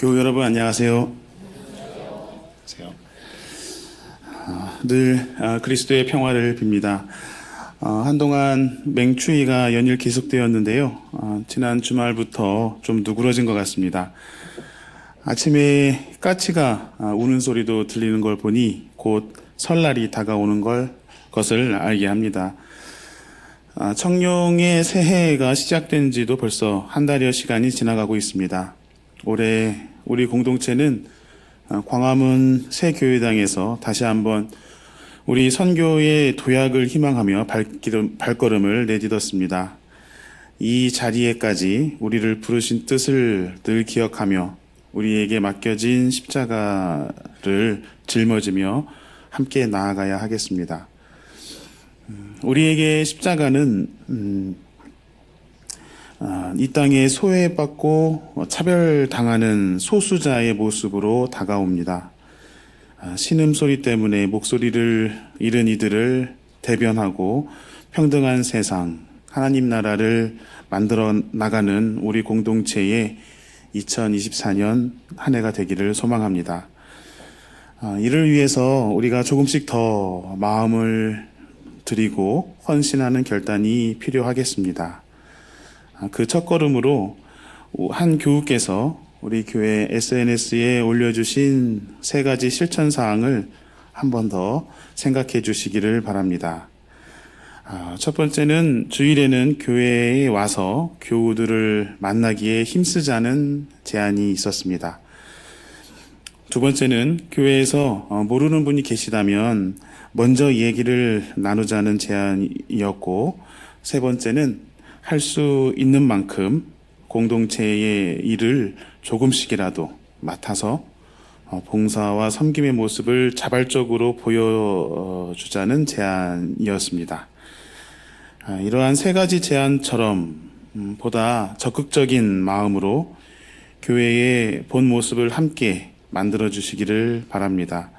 교우 여러분 안녕하세요. 늘 그리스도의 평화를 빕니다. 한동안 맹추위가 연일 계속되었는데요. 지난 주말부터 좀 누그러진 것 같습니다. 아침에 까치가 우는 소리도 들리는 걸 보니 곧 설날이 다가오는 것을 알게 합니다. 청룡의 새해가 시작된 지도 벌써 한 달여 시간이 지나가고 있습니다. 올해 우리 공동체는 광화문 새 교회당에서 다시 한번 우리 선교의 도약을 희망하며 발걸음을 내딛었습니다. 이 자리에까지 우리를 부르신 뜻을 늘 기억하며 우리에게 맡겨진 십자가를 짊어지며 함께 나아가야 하겠습니다. 우리에게 십자가는 이 땅에 소외받고 차별당하는 소수자의 모습으로 다가옵니다. 신음소리 때문에 목소리를 잃은 이들을 대변하고 평등한 세상, 하나님 나라를 만들어 나가는 우리 공동체의 2024년 한 해가 되기를 소망합니다. 이를 위해서 우리가 조금씩 더 마음을 드리고 헌신하는 결단이 필요하겠습니다. 그 첫걸음으로 한 교우께서 우리 교회 SNS에 올려주신 3가지 실천사항을 한 번 더 생각해 주시기를 바랍니다. 첫 번째는 주일에는 교회에 와서 교우들을 만나기에 힘쓰자는 제안이 있었습니다. 두 번째는 교회에서 모르는 분이 계시다면 먼저 얘기를 나누자는 제안이었고, 세 번째는 할 수 있는 만큼 공동체의 일을 조금씩이라도 맡아서 봉사와 섬김의 모습을 자발적으로 보여주자는 제안이었습니다. 이러한 3가지 제안처럼 보다 적극적인 마음으로 교회의 본 모습을 함께 만들어 주시기를 바랍니다.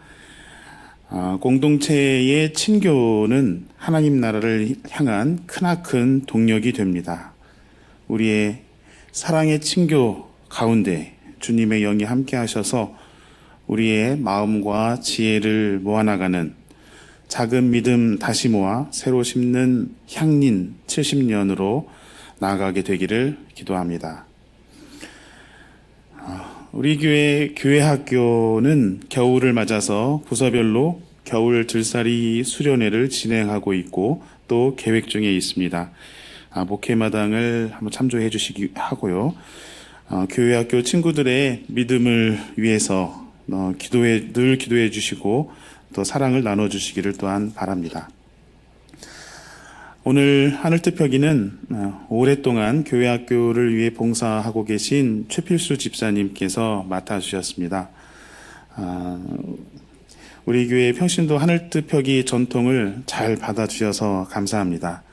공동체의 친교는 하나님 나라를 향한 크나큰 동력이 됩니다. 우리의 사랑의 친교 가운데 주님의 영이 함께 하셔서 우리의 마음과 지혜를 모아나가는 작은 믿음 다시 모아 새로 심는 향린 70년으로 나아가게 되기를 기도합니다. 우리 교회 학교는 겨울을 맞아서 부서별로 겨울 들살이 수련회를 진행하고 있고 또 계획 중에 있습니다. 목회마당을 한번 참조해 주시기 하고요. 교회 학교 친구들의 믿음을 위해서 늘 기도해 주시고 또 사랑을 나눠 주시기를 또한 바랍니다. 오늘 하늘특표기는 오랫동안 교회 학교를 위해 봉사하고 계신 최필수 집사님께서 맡아주셨습니다. 우리 교회 평신도 하늘특표기 전통을 잘 받아주셔서 감사합니다.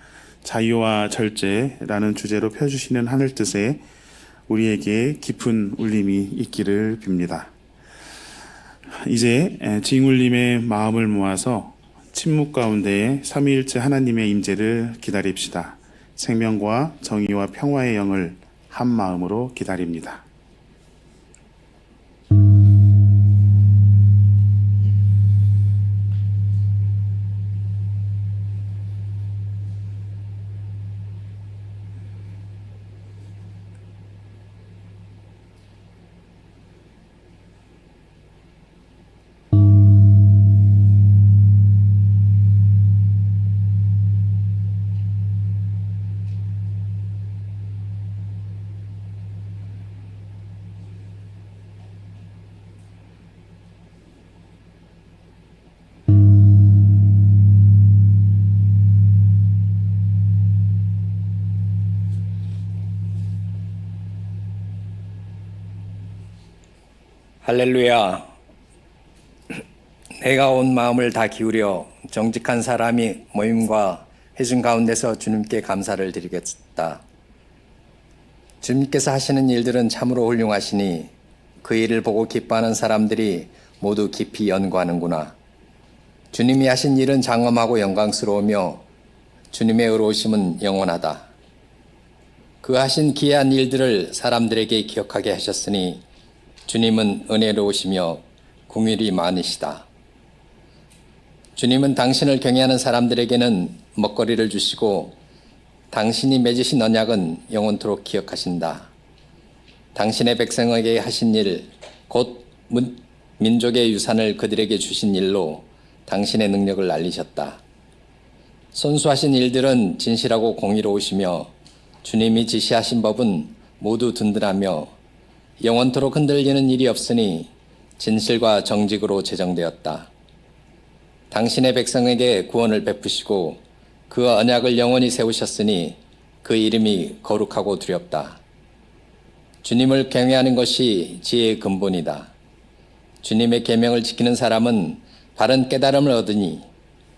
자유와 절제라는 주제로 펴주시는 하늘뜻에 우리에게 깊은 울림이 있기를 빕니다. 이제 징울림의 마음을 모아서 침묵 가운데 삼위일체 하나님의 임재를 기다립시다. 생명과 정의와 평화의 영을 한 마음으로 기다립니다. 할렐루야. 내가 온 마음을 다 기울여 정직한 사람이 모임과 회중 가운데서 주님께 감사를 드리겠다. 주님께서 하시는 일들은 참으로 훌륭하시니 그 일을 보고 기뻐하는 사람들이 모두 깊이 연구하는구나. 주님이 하신 일은 장엄하고 영광스러우며 주님의 의로우심은 영원하다. 그 하신 기이한 일들을 사람들에게 기억하게 하셨으니 주님은 은혜로우시며 긍휼이 많으시다. 주님은 당신을 경외하는 사람들에게는 먹거리를 주시고 당신이 맺으신 언약은 영원토록 기억하신다. 당신의 백성에게 하신 일, 곧 민족의 유산을 그들에게 주신 일로 당신의 능력을 알리셨다. 선수하신 일들은 진실하고 공의로우시며 주님이 지시하신 법은 모두 든든하며 영원토록 흔들리는 일이 없으니 진실과 정직으로 제정되었다. 당신의 백성에게 구원을 베푸시고 그 언약을 영원히 세우셨으니 그 이름이 거룩하고 두렵다. 주님을 경외하는 것이 지혜의 근본이다. 주님의 계명을 지키는 사람은 바른 깨달음을 얻으니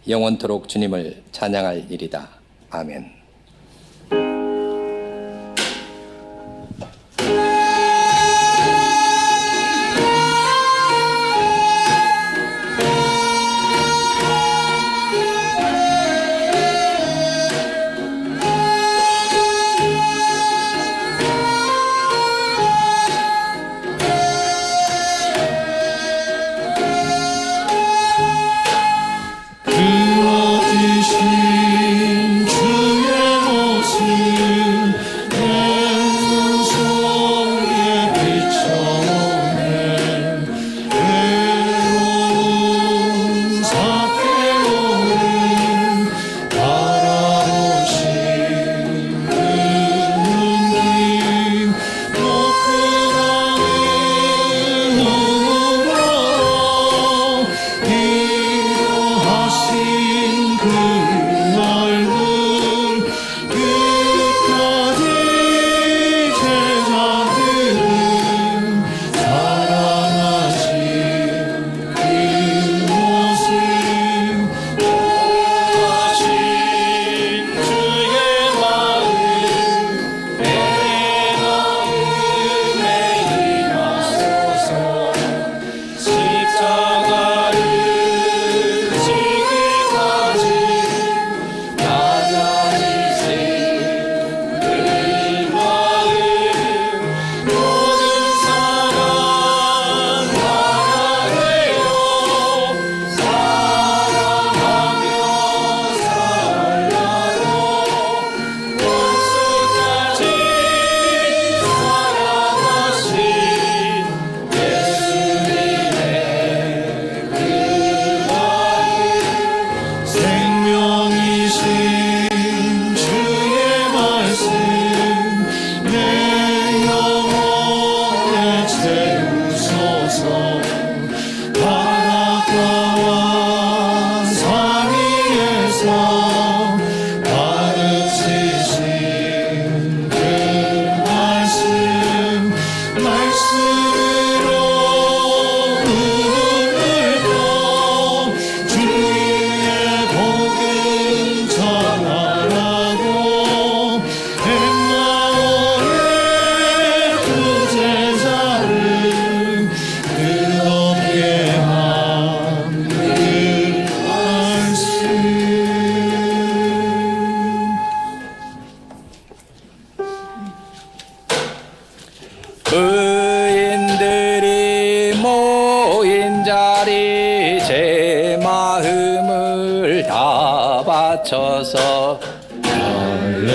영원토록 주님을 찬양할 일이다. 아멘. 의인들이 모인 자리 제 마음을 다 바쳐서 할렐루야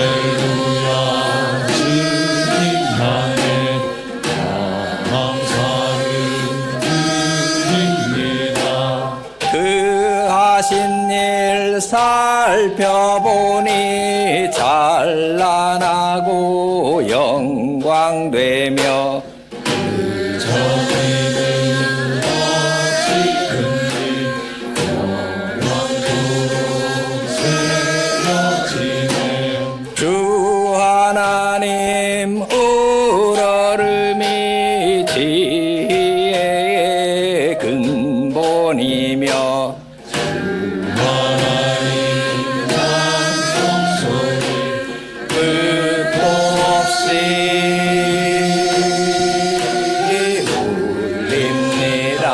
주님 향해 감사를 드립니다. 그 하신 일 살펴보니 찬란하고 영광되며 저희는 어찌 큰지 영원토록 새겨지네. 주 하나님 우러름이 지혜의 근본이며 하나님 찬송소리 끝도 없이 울립니다.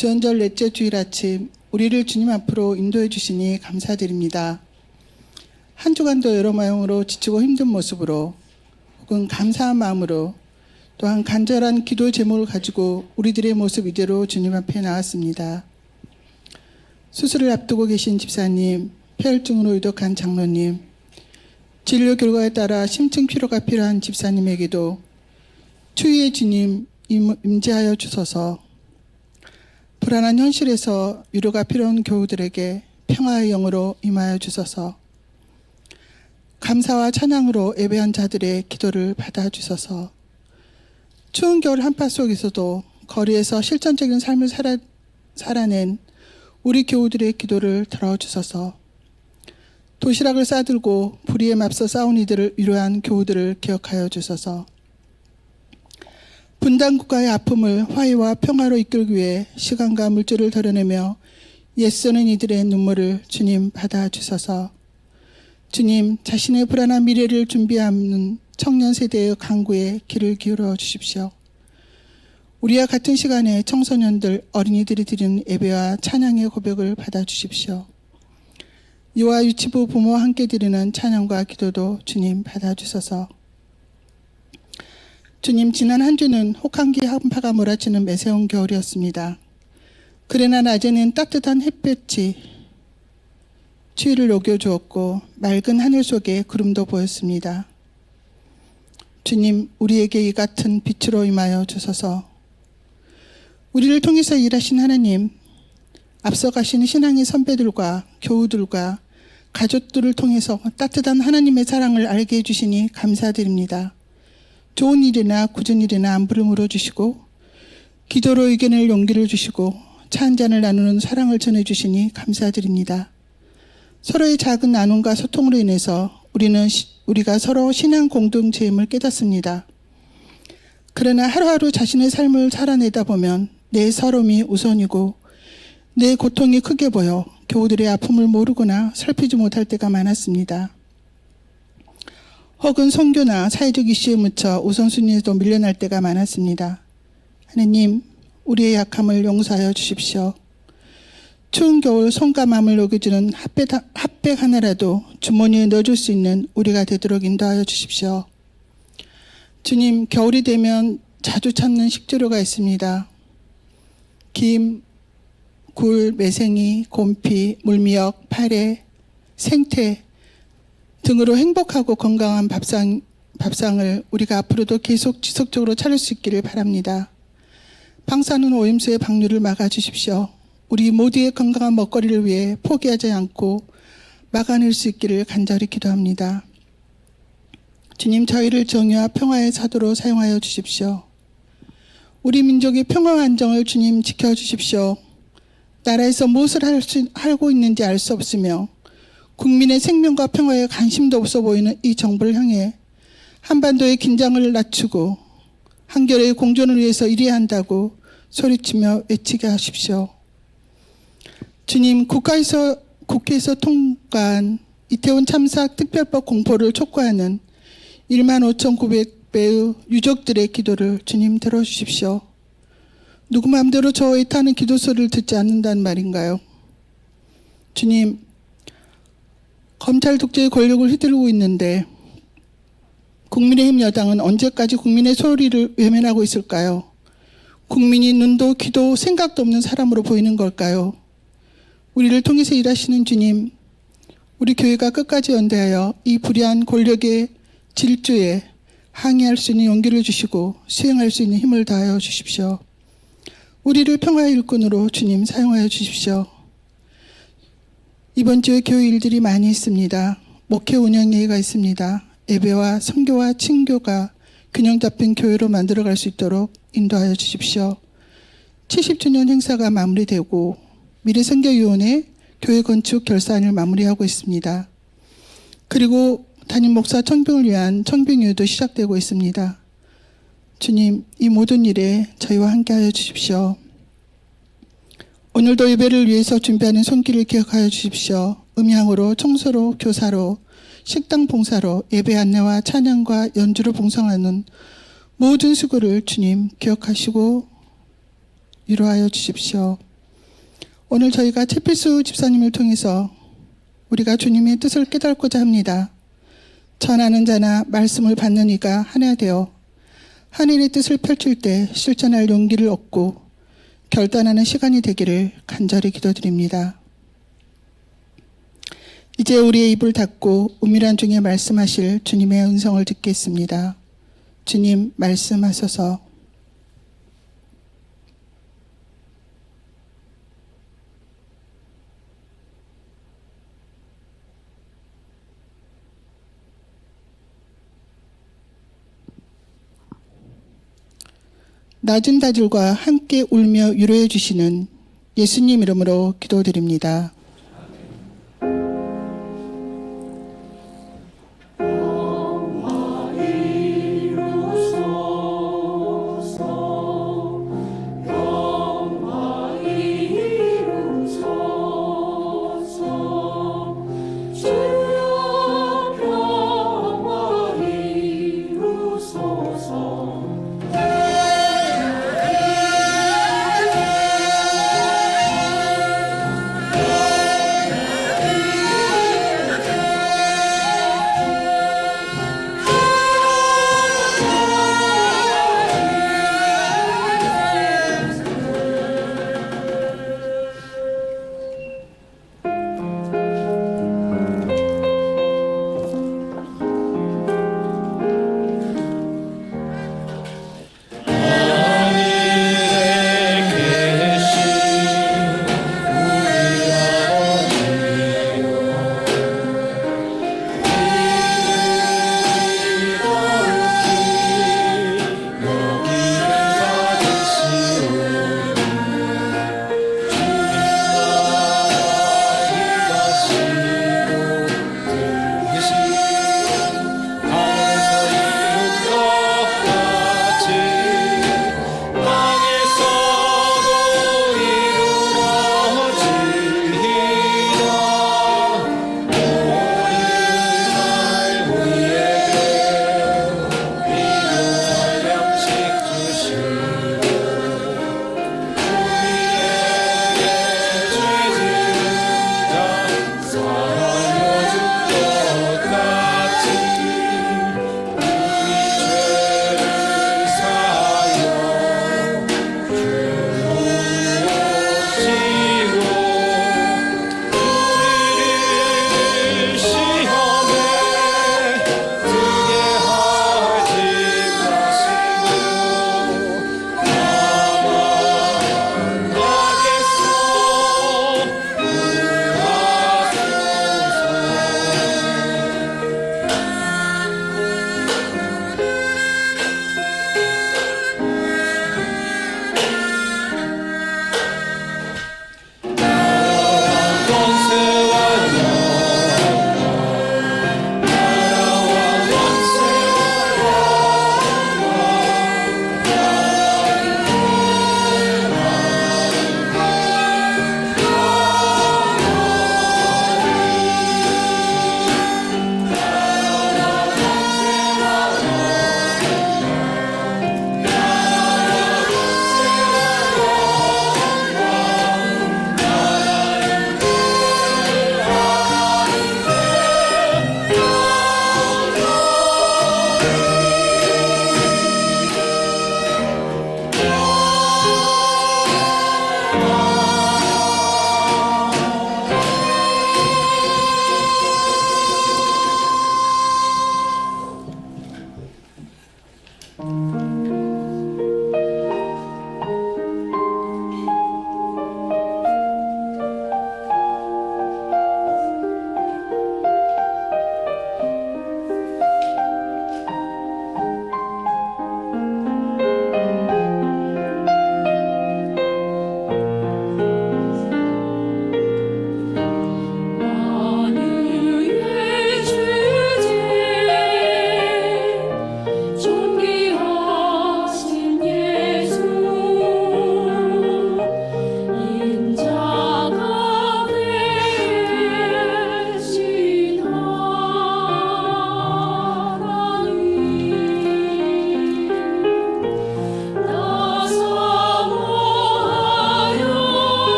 주연절 넷째 주일 아침 우리를 주님 앞으로 인도해 주시니 감사드립니다. 한 주간도 여러 모양으로 지치고 힘든 모습으로 혹은 감사한 마음으로 또한 간절한 기도 제목을 가지고 우리들의 모습 이대로 주님 앞에 나왔습니다. 수술을 앞두고 계신 집사님, 폐혈증으로 유독한 장로님, 진료 결과에 따라 심층 치료가 필요한 집사님에게도 추위의 주님 임재하여 주소서. 불안한 현실에서 위로가 필요한 교우들에게 평화의 영으로 임하여 주소서. 감사와 찬양으로 예배한 자들의 기도를 받아주소서. 추운 겨울 한파 속에서도 거리에서 실천적인 삶을 살아낸 우리 교우들의 기도를 들어주소서. 도시락을 싸들고 불의에 맞서 싸운 이들을 위로한 교우들을 기억하여 주소서. 분단 국가의 아픔을 화해와 평화로 이끌기 위해 시간과 물질을 덜어내며 애쓰는 이들의 눈물을 주님 받아주소서. 주님, 자신의 불안한 미래를 준비하는 청년 세대의 강구에 귀를 기울여 주십시오. 우리와 같은 시간에 청소년들, 어린이들이 드리는 예배와 찬양의 고백을 받아주십시오. 유아 유치부 부모와 함께 드리는 찬양과 기도도 주님 받아주소서. 주님, 지난 한 주는 혹한기 한파가 몰아치는 매서운 겨울이었습니다. 그러나 낮에는 따뜻한 햇볕이 추위를 녹여주었고 맑은 하늘 속에 구름도 보였습니다. 주님, 우리에게 이 같은 빛으로 임하여 주소서. 우리를 통해서 일하신 하나님, 앞서가신 신앙의 선배들과 교우들과 가족들을 통해서 따뜻한 하나님의 사랑을 알게 해주시니 감사드립니다. 좋은 일이나 굳은 일이나 안부를 물어주시고 기도로 이겨낼 용기를 주시고 차 한잔을 나누는 사랑을 전해주시니 감사드립니다. 서로의 작은 나눔과 소통으로 인해서 우리가 서로 신앙 공동체임을 깨닫습니다. 그러나 하루하루 자신의 삶을 살아내다 보면 내 서름이 우선이고 내 고통이 크게 보여 교우들의 아픔을 모르거나 살피지 못할 때가 많았습니다. 혹은 선교나 사회적 이슈에 묻혀 우선순위에도 밀려날 때가 많았습니다. 하느님, 우리의 약함을 용서하여 주십시오. 추운 겨울 손과 마음을 녹여주는 핫백 하나라도 주머니에 넣어줄 수 있는 우리가 되도록 인도하여 주십시오. 주님, 겨울이 되면 자주 찾는 식재료가 있습니다. 김, 굴, 매생이, 곰피, 물미역, 파래, 생태 등으로 행복하고 건강한 밥상을 우리가 앞으로도 계속 지속적으로 차릴 수 있기를 바랍니다. 방사능 오염수의 방류를 막아주십시오. 우리 모두의 건강한 먹거리를 위해 포기하지 않고 막아낼 수 있기를 간절히 기도합니다. 주님, 저희를 정의와 평화의 사도로 사용하여 주십시오. 우리 민족의 평화와 안정을 주님 지켜주십시오. 나라에서 무엇을 하고 있는지 알 수 없으며 국민의 생명과 평화에 관심도 없어 보이는 이 정부를 향해 한반도의 긴장을 낮추고 한결의 공존을 위해서 일해야 한다고 소리치며 외치게 하십시오. 주님, 국회에서 통과한 이태원 참사 특별법 공포를 촉구하는 15,900배의 유족들의 기도를 주님 들어주십시오. 누구 마음대로 저 애타는 기도 소리를 듣지 않는다는 말인가요? 주님, 검찰 독재의 권력을 휘두르고 있는데 국민의힘 여당은 언제까지 국민의 소리를 외면하고 있을까요? 국민이 눈도 귀도 생각도 없는 사람으로 보이는 걸까요? 우리를 통해서 일하시는 주님, 우리 교회가 끝까지 연대하여 이 불의한 권력의 질주에 항의할 수 있는 용기를 주시고 수행할 수 있는 힘을 다하여 주십시오. 우리를 평화의 일꾼으로 주님 사용하여 주십시오. 이번 주에 교회 일들이 많이 있습니다. 목회 운영회의가 있습니다. 예배와 선교와 친교가 균형 잡힌 교회로 만들어갈 수 있도록 인도하여 주십시오. 70주년 행사가 마무리되고 미래선교위원회 교회 건축 결산을 마무리하고 있습니다. 그리고 담임 목사 청빙을 위한 청빙회도 시작되고 있습니다. 주님, 이 모든 일에 저희와 함께하여 주십시오. 오늘도 예배를 위해서 준비하는 손길을 기억하여 주십시오. 음향으로, 청소로, 교사로, 식당 봉사로 예배 안내와 찬양과 연주를 봉사하는 모든 수고를 주님 기억하시고 위로하여 주십시오. 오늘 저희가 최필수 집사님을 통해서 우리가 주님의 뜻을 깨닫고자 합니다. 전하는 자나 말씀을 받는 이가 하나 되어 하늘의 뜻을 펼칠 때 실천할 용기를 얻고 결단하는 시간이 되기를 간절히 기도드립니다. 이제 우리의 입을 닫고 은밀한 중에 말씀하실 주님의 음성을 듣겠습니다. 주님 말씀하소서. 낮은 자들과 함께 울며 위로해 주시는 예수님 이름으로 기도드립니다. 주여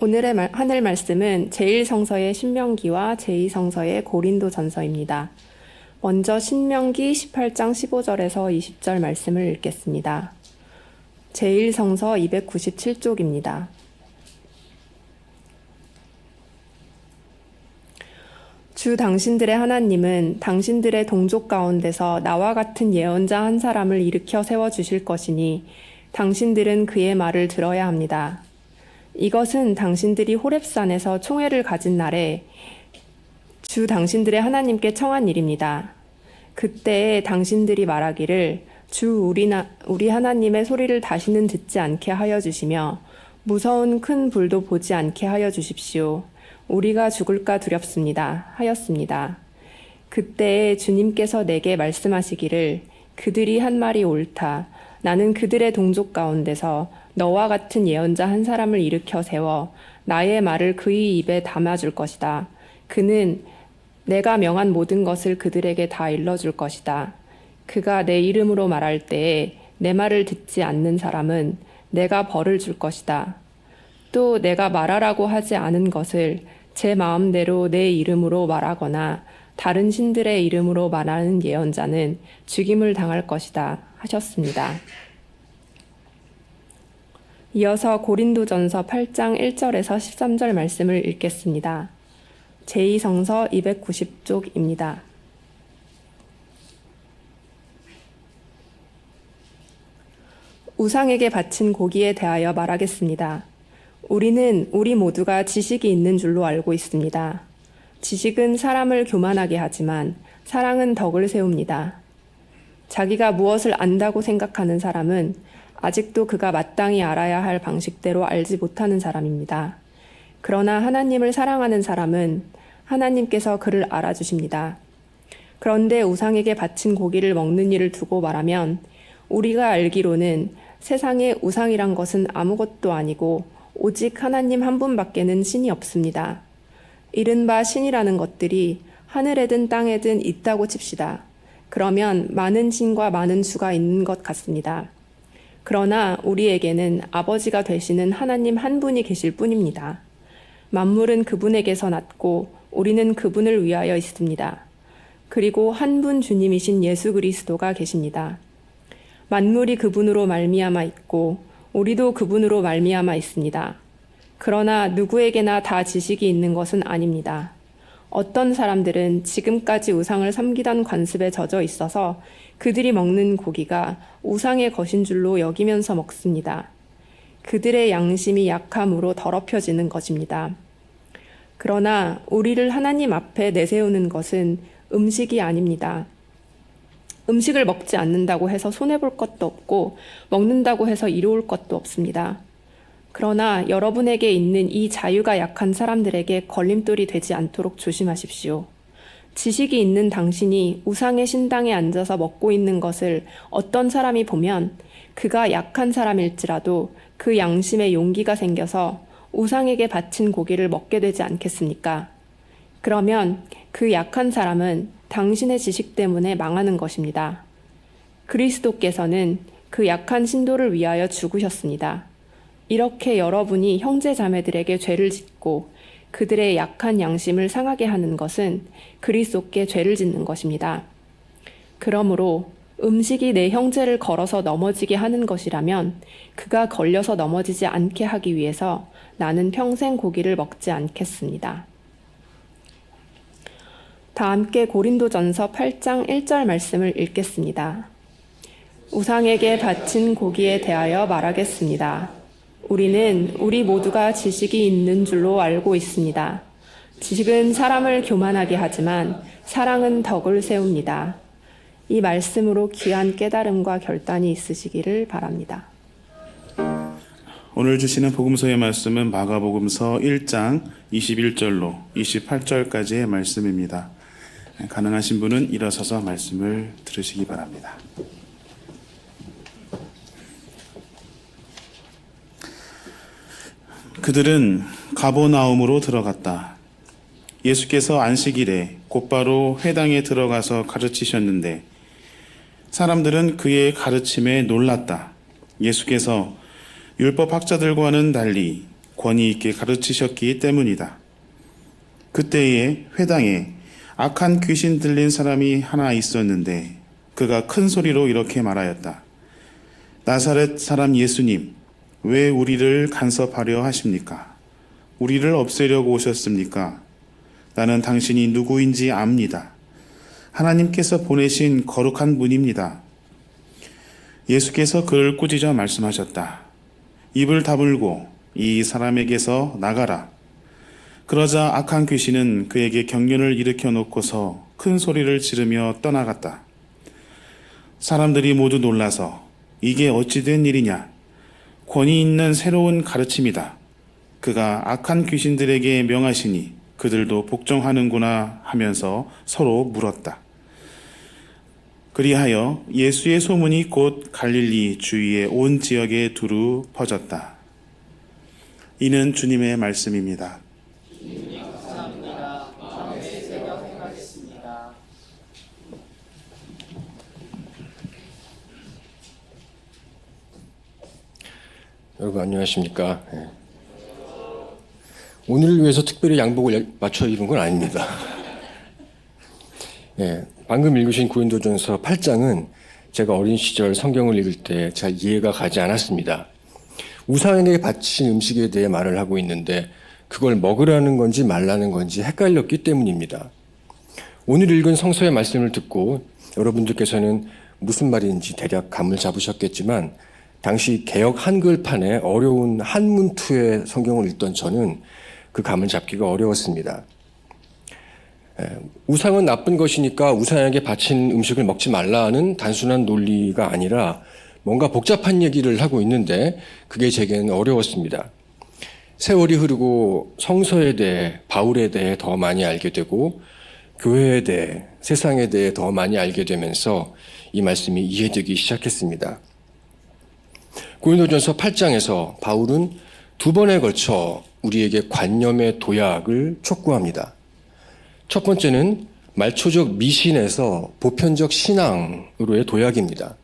오늘의 하늘 말씀은 제1성서의 신명기와 제2성서의 고린도전서입니다. 먼저 신명기 18장 15절에서 20절 말씀을 읽겠습니다. 제1성서 297쪽입니다. 주 당신들의 하나님은 당신들의 동족 가운데서 나와 같은 예언자 한 사람을 일으켜 세워주실 것이니 당신들은 그의 말을 들어야 합니다. 이것은 당신들이 호렙산에서 총회를 가진 날에 주 당신들의 하나님께 청한 일입니다. 그때에 당신들이 말하기를 주 우리 하나님의 소리를 다시는 듣지 않게 하여 주시며 무서운 큰 불도 보지 않게 하여 주십시오. 우리가 죽을까 두렵습니다. 하였습니다. 그때에 주님께서 내게 말씀하시기를 그들이 한 말이 옳다. 나는 그들의 동족 가운데서 너와 같은 예언자 한 사람을 일으켜 세워 나의 말을 그의 입에 담아줄 것이다. 그는 내가 명한 모든 것을 그들에게 다 일러줄 것이다. 그가 내 이름으로 말할 때에 내 말을 듣지 않는 사람은 내가 벌을 줄 것이다. 또 내가 말하라고 하지 않은 것을 제 마음대로 내 이름으로 말하거나 다른 신들의 이름으로 말하는 예언자는 죽임을 당할 것이다. 하셨습니다. 이어서 고린도전서 8장 1절에서 13절 말씀을 읽겠습니다. 제2성서 290쪽입니다. 우상에게 바친 고기에 대하여 말하겠습니다. 우리는 우리 모두가 지식이 있는 줄로 알고 있습니다. 지식은 사람을 교만하게 하지만 사랑은 덕을 세웁니다. 자기가 무엇을 안다고 생각하는 사람은 아직도 그가 마땅히 알아야 할 방식대로 알지 못하는 사람입니다. 그러나 하나님을 사랑하는 사람은 하나님께서 그를 알아주십니다. 그런데 우상에게 바친 고기를 먹는 일을 두고 말하면 우리가 알기로는 세상에 우상이란 것은 아무것도 아니고 오직 하나님 한 분밖에는 신이 없습니다. 이른바 신이라는 것들이 하늘에든 땅에든 있다고 칩시다. 그러면 많은 신과 많은 수가 있는 것 같습니다. 그러나 우리에게는 아버지가 되시는 하나님 한 분이 계실 뿐입니다. 만물은 그분에게서 났고 우리는 그분을 위하여 있습니다. 그리고 한 분 주님이신 예수 그리스도가 계십니다. 만물이 그분으로 말미암아 있고 우리도 그분으로 말미암아 있습니다. 그러나 누구에게나 다 지식이 있는 것은 아닙니다. 어떤 사람들은 지금까지 우상을 섬기던 관습에 젖어 있어서 그들이 먹는 고기가 우상의 것인 줄로 여기면서 먹습니다. 그들의 양심이 약함으로 더럽혀지는 것입니다. 그러나 우리를 하나님 앞에 내세우는 것은 음식이 아닙니다. 음식을 먹지 않는다고 해서 손해볼 것도 없고 먹는다고 해서 이로울 것도 없습니다. 그러나 여러분에게 있는 이 자유가 약한 사람들에게 걸림돌이 되지 않도록 조심하십시오. 지식이 있는 당신이 우상의 신당에 앉아서 먹고 있는 것을 어떤 사람이 보면 그가 약한 사람일지라도 그 양심에 용기가 생겨서 우상에게 바친 고기를 먹게 되지 않겠습니까? 그러면 그 약한 사람은 당신의 지식 때문에 망하는 것입니다. 그리스도께서는 그 약한 신도를 위하여 죽으셨습니다. 이렇게 여러분이 형제 자매들에게 죄를 짓고 그들의 약한 양심을 상하게 하는 것은 그리스도께 죄를 짓는 것입니다. 그러므로 음식이 내 형제를 걸어서 넘어지게 하는 것이라면 그가 걸려서 넘어지지 않게 하기 위해서 나는 평생 고기를 먹지 않겠습니다. 다 함께 고린도전서 8장 1절 말씀을 읽겠습니다. 우상에게 바친 고기에 대하여 말하겠습니다. 우리는 우리 모두가 지식이 있는 줄로 알고 있습니다. 지식은 사람을 교만하게 하지만 사랑은 덕을 세웁니다. 이 말씀으로 귀한 깨달음과 결단이 있으시기를 바랍니다. 오늘 주시는 복음서의 말씀은 마가복음서 1장 21절로 28절까지의 말씀입니다. 가능하신 분은 일어서서 말씀을 들으시기 바랍니다. 그들은 가버나움으로 들어갔다. 예수께서 안식일에 곧바로 회당에 들어가서 가르치셨는데 사람들은 그의 가르침에 놀랐다. 예수께서 율법 학자들과는 달리 권위 있게 가르치셨기 때문이다. 그때에 회당에 악한 귀신 들린 사람이 하나 있었는데 그가 큰 소리로 이렇게 말하였다. 나사렛 사람 예수님, 왜 우리를 간섭하려 하십니까? 우리를 없애려고 오셨습니까? 나는 당신이 누구인지 압니다. 하나님께서 보내신 거룩한 분입니다. 예수께서 그를 꾸짖어 말씀하셨다. 입을 다물고 이 사람에게서 나가라. 그러자 악한 귀신은 그에게 경련을 일으켜 놓고서 큰 소리를 지르며 떠나갔다. 사람들이 모두 놀라서 이게 어찌 된 일이냐? 권위 있는 새로운 가르침이다. 그가 악한 귀신들에게 명하시니 그들도 복종하는구나 하면서 서로 물었다. 그리하여 예수의 소문이 곧 갈릴리 주위의 온 지역에 두루 퍼졌다. 이는 주님의 말씀입니다. 여러분 안녕하십니까? 오늘을 위해서 특별히 양복을 맞춰 입은 건 아닙니다. 방금 읽으신 고린도전서 8장은 제가 어린 시절 성경을 읽을 때 잘 이해가 가지 않았습니다. 우상에게 바친 음식에 대해 말을 하고 있는데 그걸 먹으라는 건지 말라는 건지 헷갈렸기 때문입니다. 오늘 읽은 성서의 말씀을 듣고 여러분들께서는 무슨 말인지 대략 감을 잡으셨겠지만 당시 개역 한글판에 어려운 한문투의 성경을 읽던 저는 그 감을 잡기가 어려웠습니다. 우상은 나쁜 것이니까 우상에게 바친 음식을 먹지 말라는 단순한 논리가 아니라 뭔가 복잡한 얘기를 하고 있는데 그게 제게는 어려웠습니다. 세월이 흐르고 성서에 대해, 바울에 대해 더 많이 알게 되고 교회에 대해, 세상에 대해 더 많이 알게 되면서 이 말씀이 이해되기 시작했습니다. 고린도전서 8장에서 바울은 두 번에 걸쳐 우리에게 관념의 도약을 촉구합니다. 첫 번째는 말초적 미신에서 보편적 신앙으로의 도약입니다.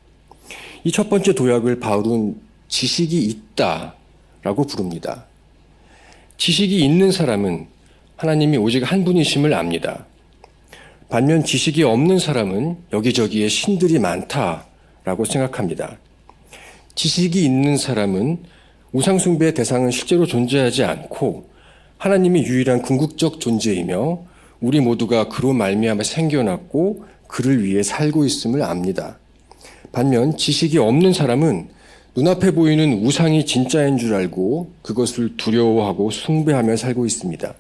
이 첫 번째 도약을 바울은 지식이 있다라고 부릅니다. 지식이 있는 사람은 하나님이 오직 한 분이심을 압니다. 반면 지식이 없는 사람은 여기저기에 신들이 많다라고 생각합니다. 지식이 있는 사람은 우상숭배의 대상은 실제로 존재하지 않고 하나님이 유일한 궁극적 존재이며 우리 모두가 그로 말미암아 생겨났고 그를 위해 살고 있음을 압니다. 반면 지식이 없는 사람은 눈앞에 보이는 우상이 진짜인 줄 알고 그것을 두려워하고 숭배하며 살고 있습니다.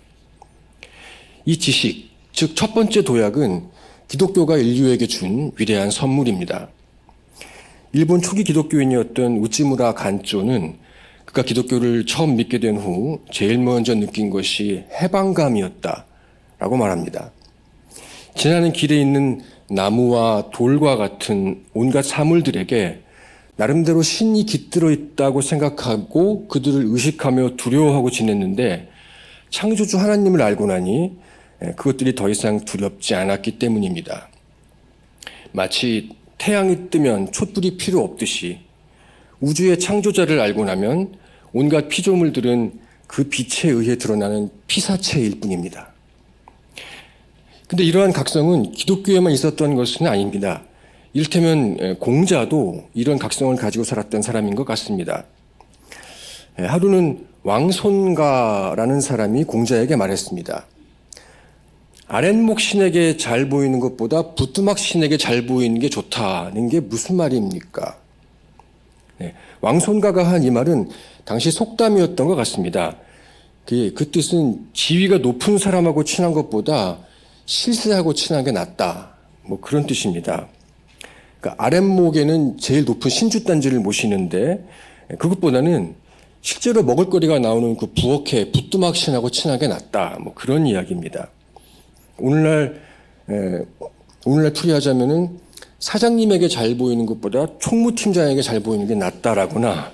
이 지식, 즉 첫 번째 도약은 기독교가 인류에게 준 위대한 선물입니다. 일본 초기 기독교인이었던 우찌무라 간조는 그가 기독교를 처음 믿게 된 후 제일 먼저 느낀 것이 해방감이었다라고 말합니다. 지나는 길에 있는 나무와 돌과 같은 온갖 사물들에게 나름대로 신이 깃들어 있다고 생각하고 그들을 의식하며 두려워하고 지냈는데 창조주 하나님을 알고 나니 그것들이 더 이상 두렵지 않았기 때문입니다. 마치 태양이 뜨면 촛불이 필요 없듯이 우주의 창조자를 알고 나면 온갖 피조물들은 그 빛에 의해 드러나는 피사체일 뿐입니다. 근데 이러한 각성은 기독교에만 있었던 것은 아닙니다. 이를테면 공자도 이런 각성을 가지고 살았던 사람인 것 같습니다. 하루는 왕손가라는 사람이 공자에게 말했습니다. 아랫목 신에게 잘 보이는 것보다 부뚜막 신에게 잘 보이는 게 좋다는 게 무슨 말입니까? 왕손가가 한 이 말은 당시 속담이었던 것 같습니다. 그 뜻은 지위가 높은 사람하고 친한 것보다 실세하고 친한 게 낫다. 뭐 그런 뜻입니다. 그러니까 아랫목에는 제일 높은 신주단지를 모시는데 그것보다는 실제로 먹을거리가 나오는 그 부엌에 부뚜막 신하고 친한 게 낫다. 뭐 그런 이야기입니다. 오늘날 풀이하자면은 사장님에게 잘 보이는 것보다 총무팀장에게 잘 보이는 게 낫다라거나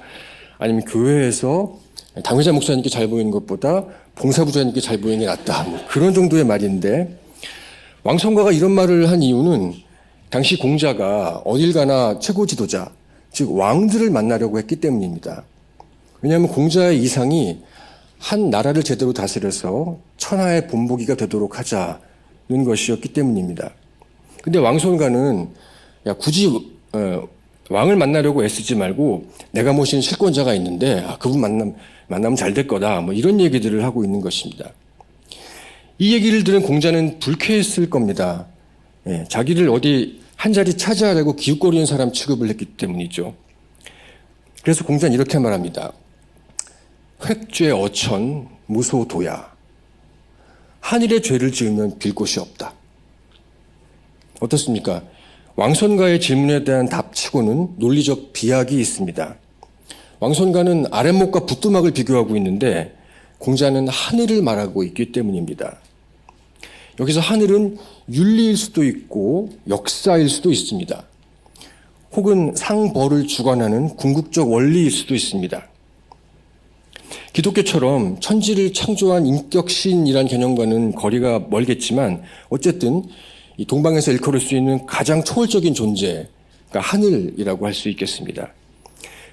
아니면 교회에서 당회자 목사님께 잘 보이는 것보다 봉사부장님께 잘 보이는 게 낫다. 뭐 그런 정도의 말인데 왕손가가 이런 말을 한 이유는 당시 공자가 어딜 가나 최고 지도자, 즉 왕들을 만나려고 했기 때문입니다. 왜냐하면 공자의 이상이 한 나라를 제대로 다스려서 천하의 본보기가 되도록 하자는 것이었기 때문입니다. 근데 왕손가는 야, 굳이 왕을 만나려고 애쓰지 말고 내가 모신 실권자가 있는데 그분 만나면 잘 될 거다. 뭐 이런 얘기들을 하고 있는 것입니다. 이 얘기를 들은 공자는 불쾌했을 겁니다. 자기를 어디 한 자리 차지하려고 기웃거리는 사람 취급을 했기 때문이죠. 그래서 공자는 이렇게 말합니다. 획죄 어천 무소도야. 한일의 죄를 지으면 빌 곳이 없다. 어떻습니까? 왕손가의 질문에 대한 답치고는 논리적 비약이 있습니다. 왕손가는 아랫목과 붓두막을 비교하고 있는데 공자는 하늘을 말하고 있기 때문입니다. 여기서 하늘은 윤리일 수도 있고 역사일 수도 있습니다. 혹은 상벌을 주관하는 궁극적 원리일 수도 있습니다. 기독교처럼 천지를 창조한 인격신이란 개념과는 거리가 멀겠지만 어쨌든 이 동방에서 일컬을 수 있는 가장 초월적인 존재가 하늘이라고 할 수 있겠습니다.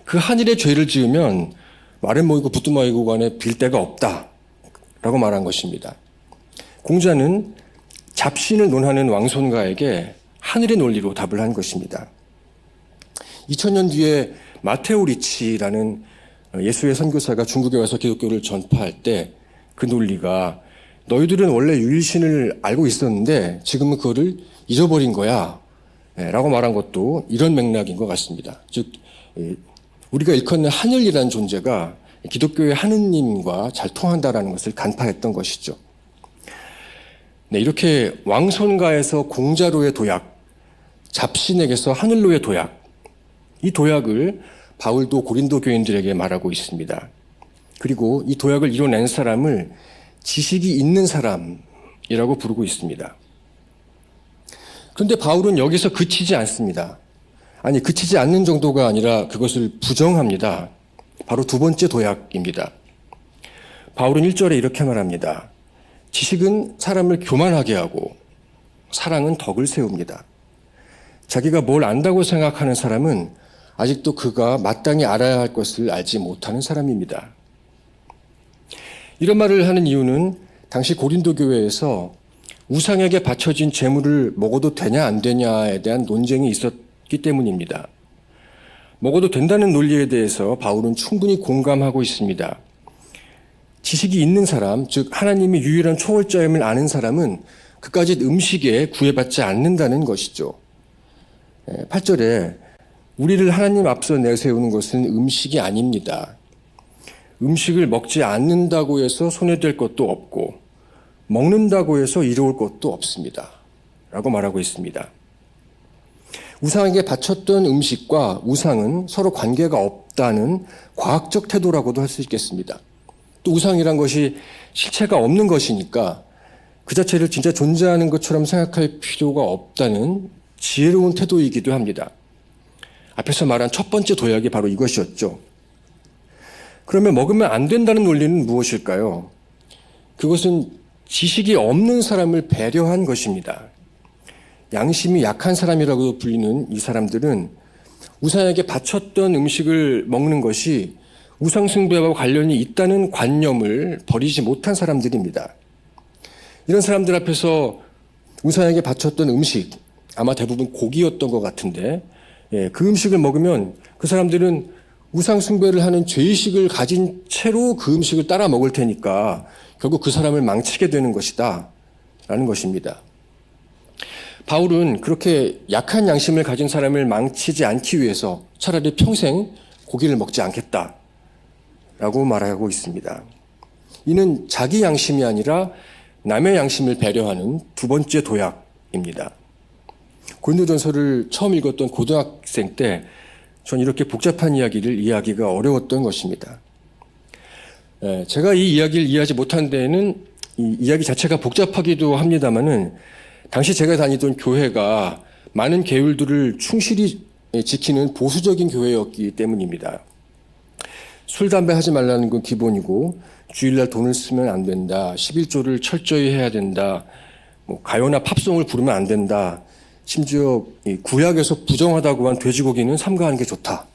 그 하늘의 죄를 지으면 아랫목이고 붓두막이고 간에 빌 데가 없다라고 말한 것입니다. 공자는 잡신을 논하는 왕손가에게 하늘의 논리로 답을 한 것입니다. 2000년 뒤에 마테오 리치라는 예수의 선교사가 중국에 와서 기독교를 전파할 때 그 논리가 너희들은 원래 유일신을 알고 있었는데 지금은 그거를 잊어버린 거야 라고 말한 것도 이런 맥락인 것 같습니다. 즉 우리가 일컫는 하늘이라는 존재가 기독교의 하느님과 잘 통한다라는 것을 간파했던 것이죠. 네, 이렇게 왕손가에서 공자로의 도약, 잡신에게서 하늘로의 도약, 이 도약을 바울도 고린도 교인들에게 말하고 있습니다. 그리고 이 도약을 이뤄낸 사람을 지식이 있는 사람이라고 부르고 있습니다. 그런데 바울은 여기서 그치지 않습니다. 아니, 그치지 않는 정도가 아니라 그것을 부정합니다. 바로 두 번째 도약입니다. 바울은 1절에 이렇게 말합니다. 지식은 사람을 교만하게 하고 사랑은 덕을 세웁니다. 자기가 뭘 안다고 생각하는 사람은 아직도 그가 마땅히 알아야 할 것을 알지 못하는 사람입니다. 이런 말을 하는 이유는 당시 고린도 교회에서 우상에게 바쳐진 제물을 먹어도 되냐 안 되냐에 대한 논쟁이 있었기 때문입니다. 먹어도 된다는 논리에 대해서 바울은 충분히 공감하고 있습니다. 지식이 있는 사람, 즉 하나님이 유일한 초월자임을 아는 사람은 그까짓 음식에 구애받지 않는다는 것이죠. 8절에 우리를 하나님 앞서 내세우는 것은 음식이 아닙니다. 음식을 먹지 않는다고 해서 손해될 것도 없고 먹는다고 해서 이로울 것도 없습니다. 라고 말하고 있습니다. 우상에게 바쳤던 음식과 우상은 서로 관계가 없다는 과학적 태도라고도 할 수 있겠습니다. 또 우상이란 것이 실체가 없는 것이니까 그 자체를 진짜 존재하는 것처럼 생각할 필요가 없다는 지혜로운 태도이기도 합니다. 앞에서 말한 첫 번째 도약이 바로 이것이었죠. 그러면 먹으면 안 된다는 논리는 무엇일까요? 그것은 지식이 없는 사람을 배려한 것입니다. 양심이 약한 사람이라고 불리는 이 사람들은 우상에게 바쳤던 음식을 먹는 것이 우상숭배와 관련이 있다는 관념을 버리지 못한 사람들입니다. 이런 사람들 앞에서 우상에게 바쳤던 음식, 아마 대부분 고기였던 것 같은데 그 음식을 먹으면 그 사람들은 우상숭배를 하는 죄의식을 가진 채로 그 음식을 따라 먹을 테니까 결국 그 사람을 망치게 되는 것이다 라는 것입니다. 바울은 그렇게 약한 양심을 가진 사람을 망치지 않기 위해서 차라리 평생 고기를 먹지 않겠다 라고 말하고 있습니다. 이는 자기 양심이 아니라 남의 양심을 배려하는 두 번째 도약입니다. 고린도전서를 처음 읽었던 고등학생 때 전 이렇게 복잡한 이야기를 이해하기가 어려웠던 것입니다. 제가 이 이야기를 이해하지 못한 데에는 이 이야기 자체가 복잡하기도 합니다만은 당시 제가 다니던 교회가 많은 계율들을 충실히 지키는 보수적인 교회였기 때문입니다. 술, 담배 하지 말라는 건 기본이고 주일날 돈을 쓰면 안 된다. 11조를 철저히 해야 된다. 가요나 팝송을 부르면 안 된다. 심지어 구약에서 부정하다고 한 돼지고기는 삼가하는 게 좋다.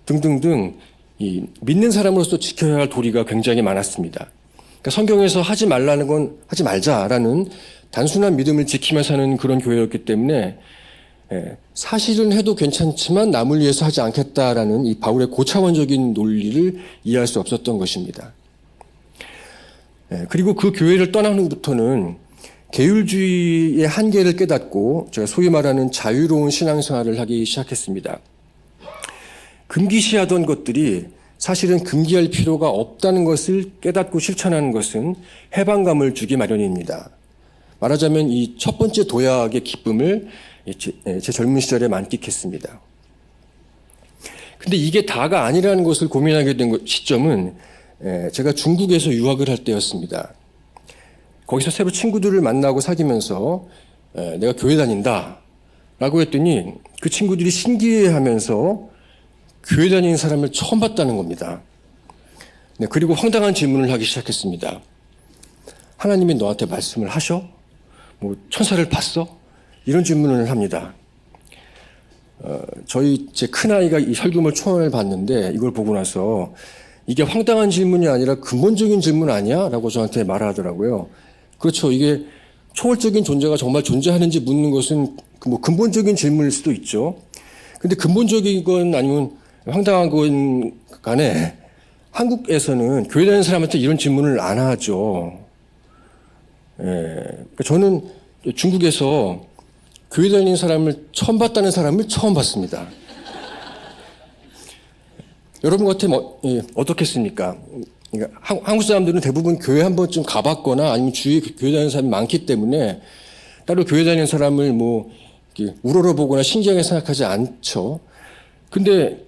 등등등 이 믿는 사람으로서 지켜야 할 도리가 굉장히 많았습니다. 그러니까 성경에서 하지 말라는 건 하지 말자라는 단순한 믿음을 지키며 사는 그런 교회였기 때문에 사실은 해도 괜찮지만 남을 위해서 하지 않겠다라는 이 바울의 고차원적인 논리를 이해할 수 없었던 것입니다. 그리고 그 교회를 떠난 후부터는 계율주의의 한계를 깨닫고 제가 소위 말하는 자유로운 신앙생활을 하기 시작했습니다. 금기시하던 것들이 사실은 금기할 필요가 없다는 것을 깨닫고 실천하는 것은 해방감을 주기 마련입니다. 말하자면 이 첫 번째 도약의 기쁨을 제 젊은 시절에 만끽했습니다. 근데 이게 다가 아니라는 것을 고민하게 된 시점은 제가 중국에서 유학을 할 때였습니다. 거기서 새로 친구들을 만나고 사귀면서 내가 교회 다닌다 라고 했더니 그 친구들이 신기해하면서 교회 다니는 사람을 처음 봤다는 겁니다. 그리고 황당한 질문을 하기 시작했습니다. 하나님이 너한테 말씀을 하셔? 뭐 천사를 봤어? 이런 질문을 합니다. 제 큰아이가 이 설교물 초안을 봤는데 이걸 보고 나서 이게 황당한 질문이 아니라 근본적인 질문 아니야? 라고 저한테 말하더라고요. 그렇죠. 이게 초월적인 존재가 정말 존재하는지 묻는 것은 뭐 근본적인 질문일 수도 있죠. 근데 근본적인 건 아니면 황당한 건 간에 한국에서는 교회 다니는 사람한테 이런 질문을 안 하죠. 저는 중국에서 교회 다니는 사람을 처음 봤다는 사람을 처음 봤습니다. 여러분 같으면 어떻겠습니까? 그러니까 한국 사람들은 대부분 교회 한 번쯤 가봤거나 아니면 주위에 교회 다니는 사람이 많기 때문에 따로 교회 다니는 사람을 뭐 우러러보거나 신기하게 생각하지 않죠. 근데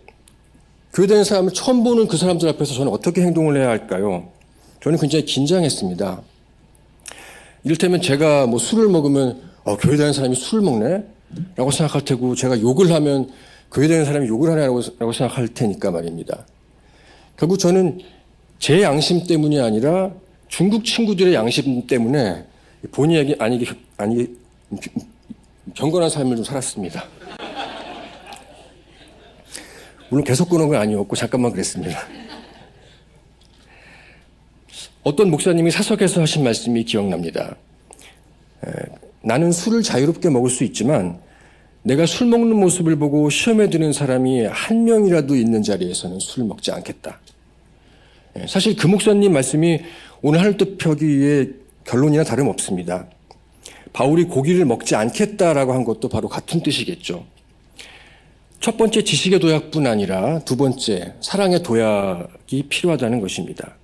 교회 다니는 사람을 처음 보는 그 사람들 앞에서 저는 어떻게 행동을 해야 할까요? 저는 굉장히 긴장했습니다. 이를테면 제가 뭐 술을 먹으면 교회 다니는 사람이 술을 먹네? 라고 생각할 테고 제가 욕을 하면 교회 다니는 사람이 욕을 하냐고 생각할 테니까 말입니다. 결국 저는 제 양심 때문이 아니라 중국 친구들의 양심 때문에 본의 아니게 경건한 삶을 좀 살았습니다. 물론 계속 그런 건 아니었고 잠깐만 그랬습니다. 어떤 목사님이 사석에서 하신 말씀이 기억납니다. 나는 술을 자유롭게 먹을 수 있지만 내가 술 먹는 모습을 보고 시험에 드는 사람이 한 명이라도 있는 자리에서는 술을 먹지 않겠다. 사실 그 목사님 말씀이 오늘 하늘뜻 펴기의 결론이나 다름없습니다. 바울이 고기를 먹지 않겠다라고 한 것도 바로 같은 뜻이겠죠. 첫 번째 지식의 도약뿐 아니라 두 번째 사랑의 도약이 필요하다는 것입니다.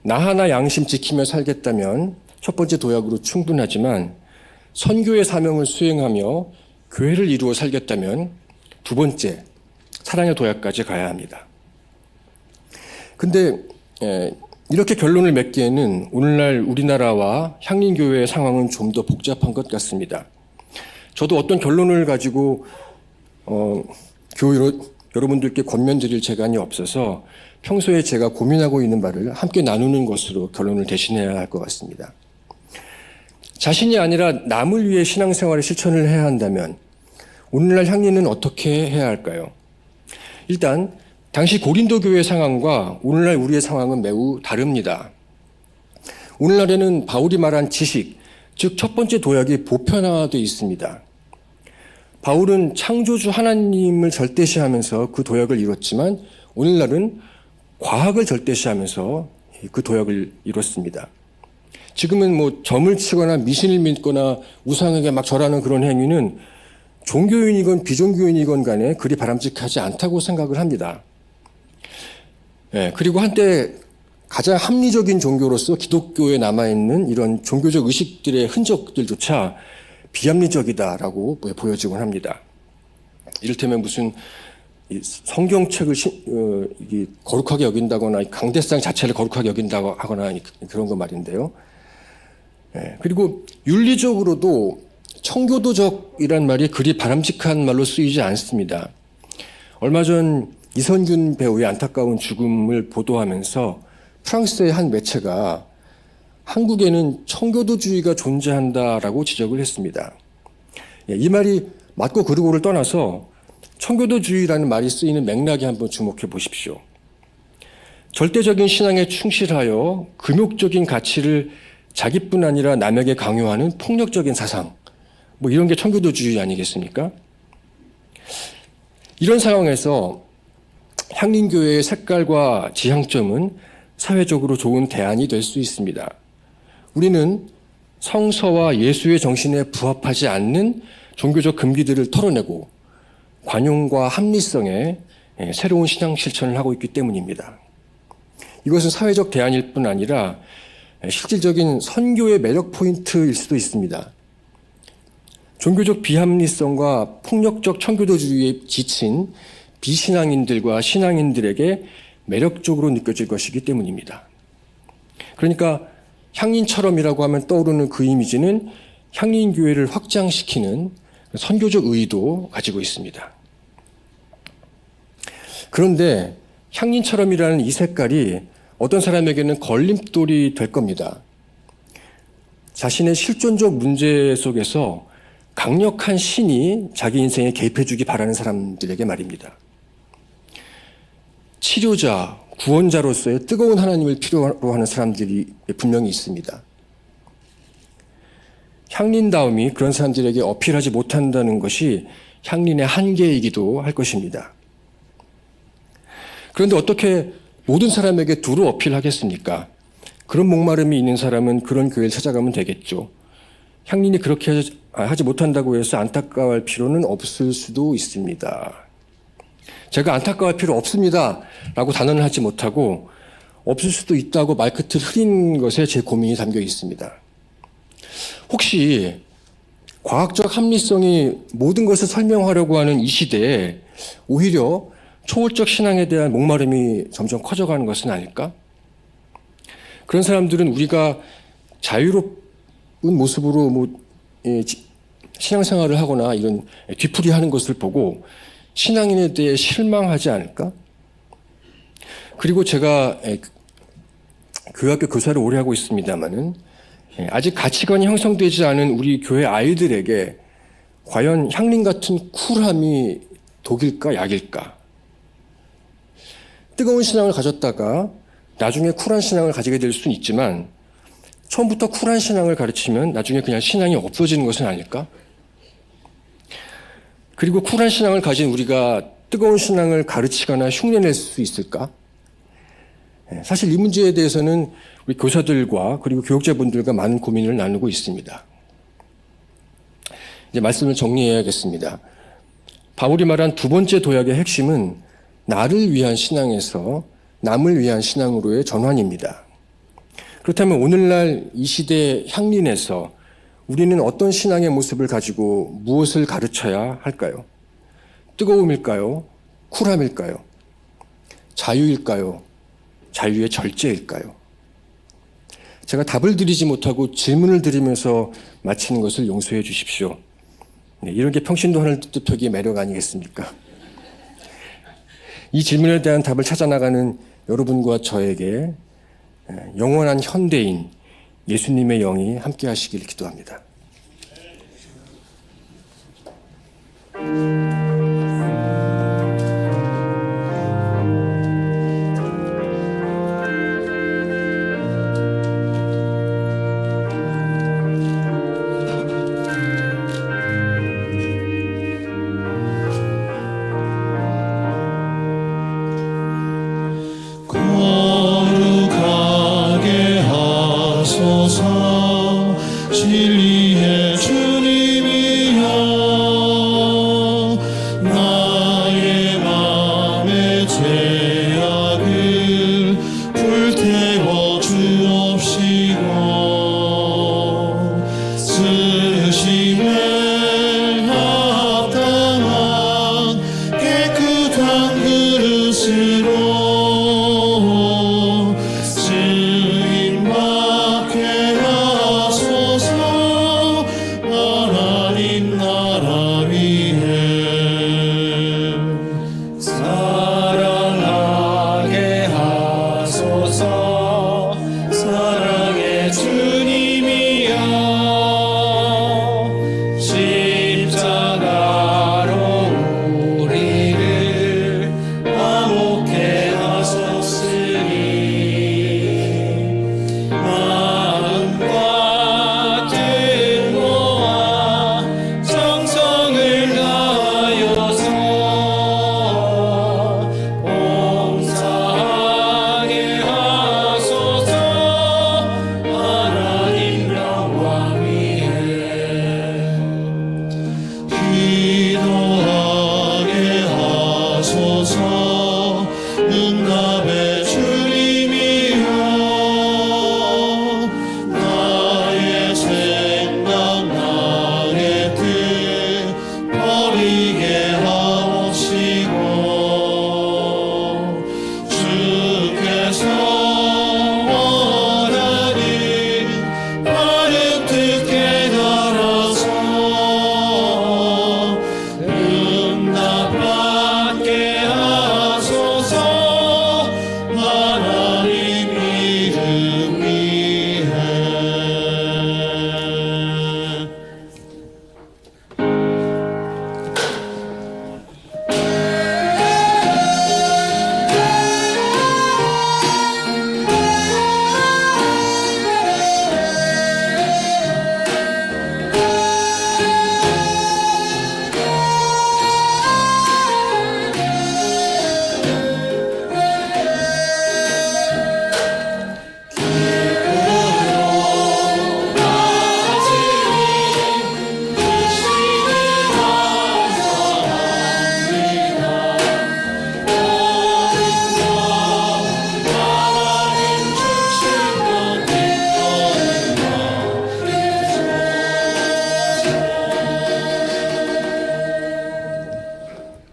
나 하나 양심 지키며 살겠다면 첫 번째 도약으로 충분하지만 선교의 사명을 수행하며 교회를 이루어 살겠다면 두 번째 사랑의 도약까지 가야 합니다. 근데 이렇게 결론을 맺기에는 오늘날 우리나라와 향린교회의 상황은 좀 더 복잡한 것 같습니다. 저도 어떤 결론을 가지고 교회로 여러분들께 권면드릴 재간이 없어서 평소에 제가 고민하고 있는 바를 함께 나누는 것으로 결론을 대신해야 할 것 같습니다. 자신이 아니라 남을 위해 신앙생활의 실천을 해야 한다면 오늘날 향린은 어떻게 해야 할까요? 일단 당시 고린도 교회 상황과 오늘날 우리의 상황은 매우 다릅니다. 오늘날에는 바울이 말한 지식, 즉 첫 번째 도약이 보편화되어 있습니다. 바울은 창조주 하나님을 절대시하면서 그 도약을 이뤘지만 오늘날은 과학을 절대시하면서 그 도약을 이뤘습니다. 지금은 뭐 점을 치거나 미신을 믿거나 우상에게 막 절하는 그런 행위는 종교인이건 비종교인이건 간에 그리 바람직하지 않다고 생각을 합니다. 그리고 한때 가장 합리적인 종교로서 기독교에 남아있는 이런 종교적 의식들의 흔적들조차 비합리적이다라고 보여지곤 합니다. 이를테면 무슨 성경책을 거룩하게 여긴다거나 강대상 자체를 거룩하게 여긴다고 하거나 그런 거 말인데요. 그리고 윤리적으로도 청교도적이란 말이 그리 바람직한 말로 쓰이지 않습니다. 얼마 전 이선균 배우의 안타까운 죽음을 보도하면서 프랑스의 한 매체가 한국에는 청교도주의가 존재한다라고 지적을 했습니다. 이 말이 맞고 그르고를 떠나서 청교도주의라는 말이 쓰이는 맥락에 한번 주목해 보십시오. 절대적인 신앙에 충실하여 금욕적인 가치를 자기뿐 아니라 남에게 강요하는 폭력적인 사상, 뭐 이런 게 청교도주의 아니겠습니까? 이런 상황에서 향림교회의 색깔과 지향점은 사회적으로 좋은 대안이 될 수 있습니다. 우리는 성서와 예수의 정신에 부합하지 않는 종교적 금기들을 털어내고 관용과 합리성의 새로운 신앙 실천을 하고 있기 때문입니다. 이것은 사회적 대안일 뿐 아니라 실질적인 선교의 매력 포인트일 수도 있습니다. 종교적 비합리성과 폭력적 청교도주의에 지친 비신앙인들과 신앙인들에게 매력적으로 느껴질 것이기 때문입니다. 그러니까 향린처럼이라고 하면 떠오르는 그 이미지는 향린교회를 확장시키는 선교적 의도 가지고 있습니다. 그런데 향린처럼이라는 이 색깔이 어떤 사람에게는 걸림돌이 될 겁니다. 자신의 실존적 문제 속에서 강력한 신이 자기 인생에 개입해주기 바라는 사람들에게 말입니다. 치료자, 구원자로서의 뜨거운 하나님을 필요로 하는 사람들이 분명히 있습니다. 향린다움이 그런 사람들에게 어필하지 못한다는 것이 향린의 한계이기도 할 것입니다. 그런데 어떻게 모든 사람에게 두루 어필하겠습니까? 그런 목마름이 있는 사람은 그런 교회를 찾아가면 되겠죠. 향린이 그렇게 하지 못한다고 해서 안타까워할 필요는 없을 수도 있습니다. 제가 안타까워할 필요 없습니다 라고 단언을 하지 못하고 없을 수도 있다고 말끝을 흐린 것에 제 고민이 담겨 있습니다. 혹시 과학적 합리성이 모든 것을 설명하려고 하는 이 시대에 오히려 초월적 신앙에 대한 목마름이 점점 커져가는 것은 아닐까? 그런 사람들은 우리가 자유로운 모습으로 신앙생활을 하거나 이런 뒤풀이하는 것을 보고 신앙인에 대해 실망하지 않을까? 그리고 제가 교회학교 교사를 오래 하고 있습니다마는 아직 가치관이 형성되지 않은 우리 교회 아이들에게 과연 향린 같은 쿨함이 독일까 약일까? 뜨거운 신앙을 가졌다가 나중에 쿨한 신앙을 가지게 될 수는 있지만 처음부터 쿨한 신앙을 가르치면 나중에 그냥 신앙이 없어지는 것은 아닐까? 그리고 쿨한 신앙을 가진 우리가 뜨거운 신앙을 가르치거나 흉내낼 수 있을까? 사실 이 문제에 대해서는 우리 교사들과 그리고 교육자분들과 많은 고민을 나누고 있습니다. 이제 말씀을 정리해야겠습니다. 바울이 말한 두 번째 도약의 핵심은 나를 위한 신앙에서 남을 위한 신앙으로의 전환입니다. 그렇다면 오늘날 이 시대 향린에서 우리는 어떤 신앙의 모습을 가지고 무엇을 가르쳐야 할까요? 뜨거움일까요? 쿨함일까요? 자유일까요? 자유의 절제일까요? 제가 답을 드리지 못하고 질문을 드리면서 마치는 것을 용서해 주십시오. 이런 게 평신도 하늘 뜻하기의 매력 아니겠습니까? 이 질문에 대한 답을 찾아나가는 여러분과 저에게 영원한 현대인 예수님의 영이 함께 하시길 기도합니다. 거룩하게 하소서. 진리의 주님이여 하소서. 응답의 주님이여, 나의 생각 나의 뜻 버리게 하옵시고, 주께서 원하는 바른 뜻 깨달아서 응답받게 하소서. 하나님 이름 위에.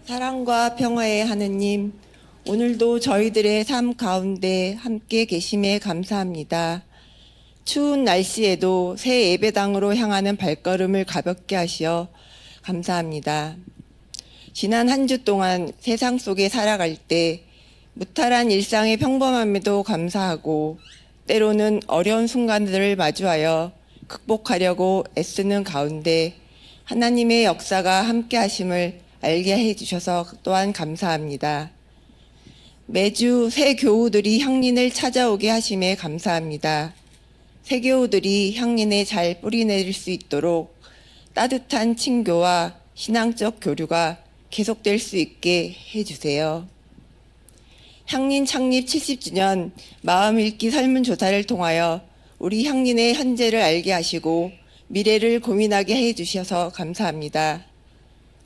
사랑과 평화의 하느님, 오늘도 저희들의 삶 가운데 함께 계심에 감사합니다. 추운 날씨에도 새 예배당으로 향하는 발걸음을 가볍게 하시어 감사합니다. 지난 한 주 동안 세상 속에 살아갈 때 무탈한 일상의 평범함에도 감사하고 때로는 어려운 순간들을 마주하여 극복하려고 애쓰는 가운데 하나님의 역사가 함께 하심을 알게 해주셔서 또한 감사합니다. 매주 새 교우들이 향린을 찾아오게 하심에 감사합니다. 새 교우들이 향린에 잘 뿌리내릴 수 있도록 따뜻한 친교와 신앙적 교류가 계속될 수 있게 해주세요. 향린 창립 70주년 마음 읽기 설문조사를 통하여 우리 향린의 현재를 알게 하시고 미래를 고민하게 해주셔서 감사합니다.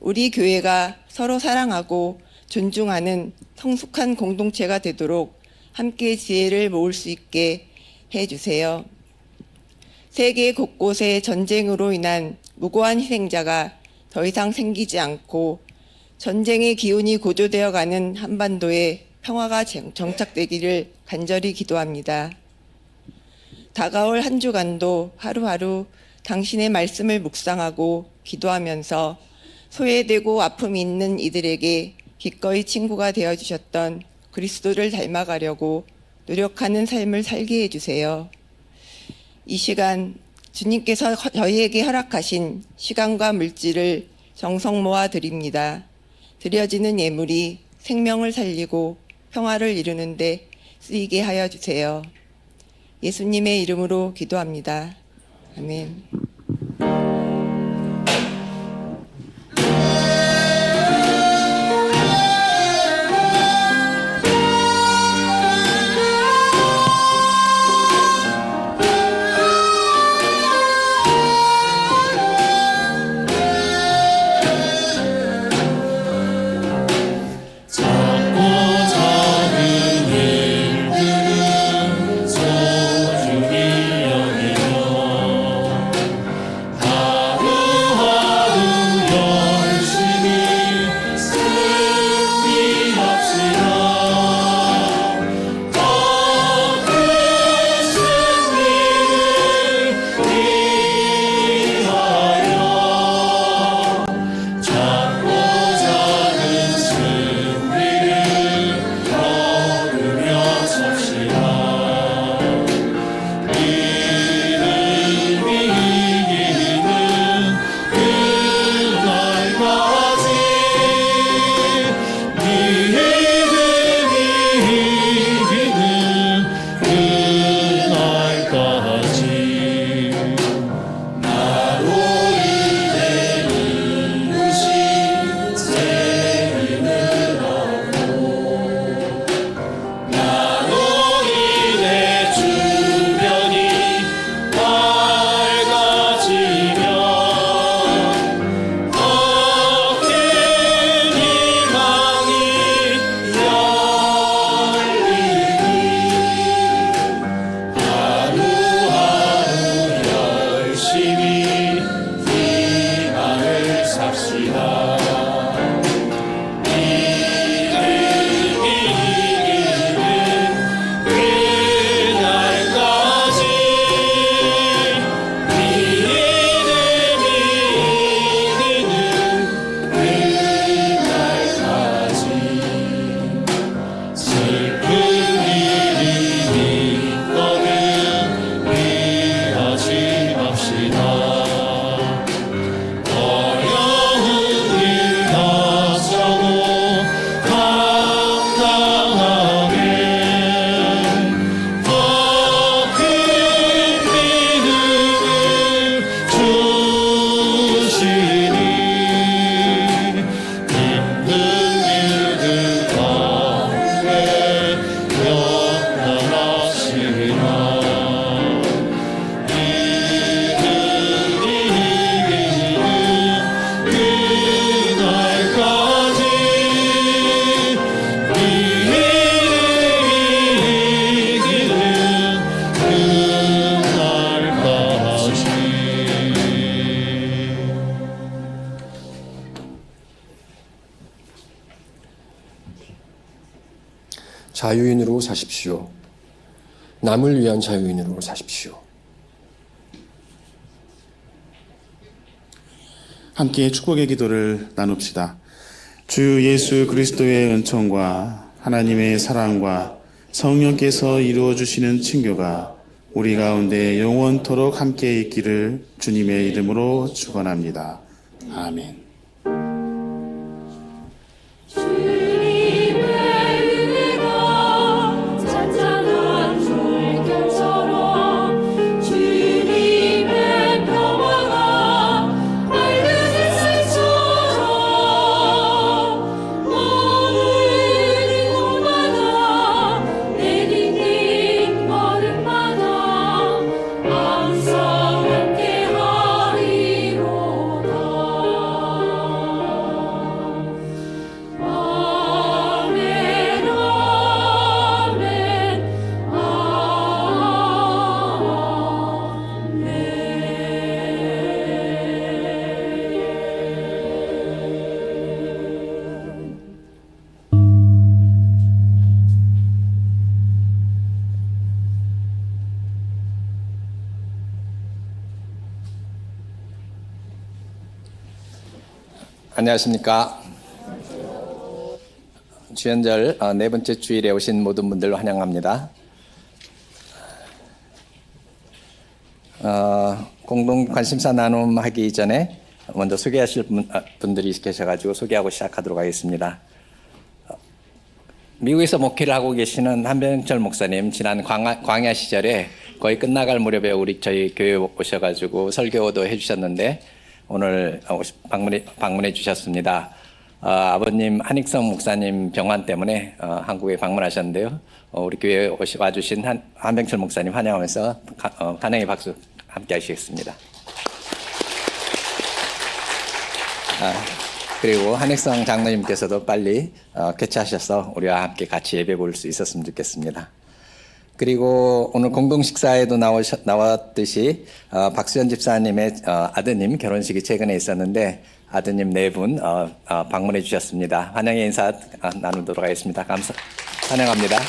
우리 교회가 서로 사랑하고 존중하는 성숙한 공동체가 되도록 함께 지혜를 모을 수 있게 해주세요. 세계 곳곳에 전쟁으로 인한 무고한 희생자가 더 이상 생기지 않고 전쟁의 기운이 고조되어 가는 한반도에 평화가 정착되기를 간절히 기도합니다. 다가올 한 주간도 하루하루 당신의 말씀을 묵상하고 기도하면서 소외되고 아픔이 있는 이들에게 기꺼이 친구가 되어주셨던 그리스도를 닮아가려고 노력하는 삶을 살게 해주세요. 이 시간 주님께서 저희에게 허락하신 시간과 물질을 정성 모아 드립니다. 드려지는 예물이 생명을 살리고 평화를 이루는 데 쓰이게 하여 주세요. 예수님의 이름으로 기도합니다. 아멘. 작은 일들은 소중히 여기며 자유인으로 사십시오. 남을 위한 자유인으로 사십시오. 함께 축복의 기도를 나눕시다. 주 예수 그리스도의 은총과 하나님의 사랑과 성령께서 이루어 주시는 친교가 우리 가운데 영원토록 함께 있기를 주님의 이름으로 축원합니다. 아멘. 안녕하십니까. 주연절 네 번째 주일에 오신 모든 분들 환영합니다. 공동 관심사 나눔하기 전에 먼저 소개하실 분들이 계셔가지고 소개하고 시작하도록 하겠습니다. 미국에서 목회를 하고 계시는 한병철 목사님, 지난 광야 시절에 거의 끝나갈 무렵에 저희 교회에 오셔가지고 설교도 해주셨는데 오늘 방문해 주셨습니다. 아버님 한익성 목사님 병환 때문에 한국에 방문하셨는데요. 우리 교회에 와주신 한병철 목사님 환영하면서 환영의 박수 함께 하시겠습니다. 그리고 한익성 장로님께서도 빨리 쾌차하셔서 우리와 함께 같이 예배 볼 수 있었으면 좋겠습니다. 그리고 오늘 공동 식사에도 나왔듯이 박수현 집사님의 아드님 결혼식이 최근에 있었는데 아드님 네 분 방문해 주셨습니다. 환영의 인사 나누도록 하겠습니다. 환영합니다.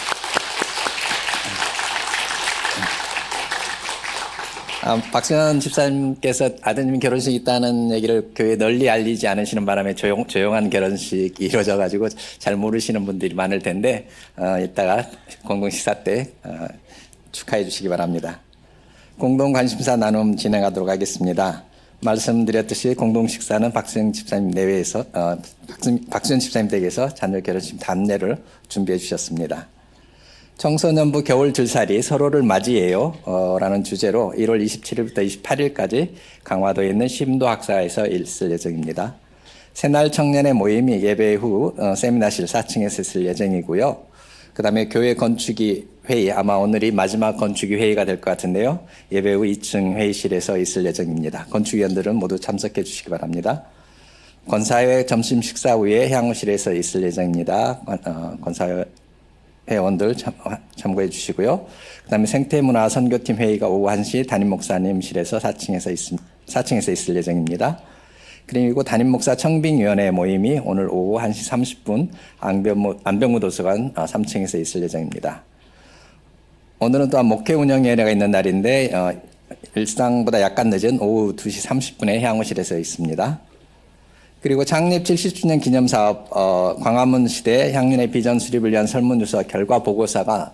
박수현 집사님께서 아드님 결혼식이 있다는 얘기를 교회에 널리 알리지 않으시는 바람에 조용한 결혼식이 이루어져가지고 잘 모르시는 분들이 많을 텐데 이따가 공동 식사 때 축하해 주시기 바랍니다. 공동 관심사 나눔 진행하도록 하겠습니다. 말씀드렸듯이 공동 식사는 박수현 집사님 내외에서 박수현 집사님 댁에서 자녀 결혼식 답례를 준비해 주셨습니다. 청소년부 겨울 들살이 서로를 맞이해요 라는 주제로 1월 27일부터 28일까지 강화도에 있는 심도학사에서 있을 예정입니다. 새날 청년의 모임이 예배 후 세미나실 4층에서 있을 예정이고요. 그 다음에 교회 건축이 회의, 아마 오늘이 마지막 건축이 회의가 될 것 같은데요. 예배 후 2층 회의실에서 있을 예정입니다. 건축위원들은 모두 참석해 주시기 바랍니다. 권사회 점심 식사 후에 향후실에서 있을 예정입니다. 권사회 회원들 참고해 주시고요. 그 다음에 생태문화 선교팀 회의가 오후 1시 담임 목사님실에서 4층에서 있을 예정입니다. 그리고 담임 목사 청빙위원회 모임이 오늘 오후 1시 30분 안병무 도서관 3층에서 있을 예정입니다. 오늘은 또한 목회 운영위원회가 있는 날인데 일상보다 약간 늦은 오후 2시 30분에 향후실에서 있습니다. 그리고 창립 70주년 기념사업 광화문 시대 향륜의 비전 수립을 위한 설문조사 결과 보고서가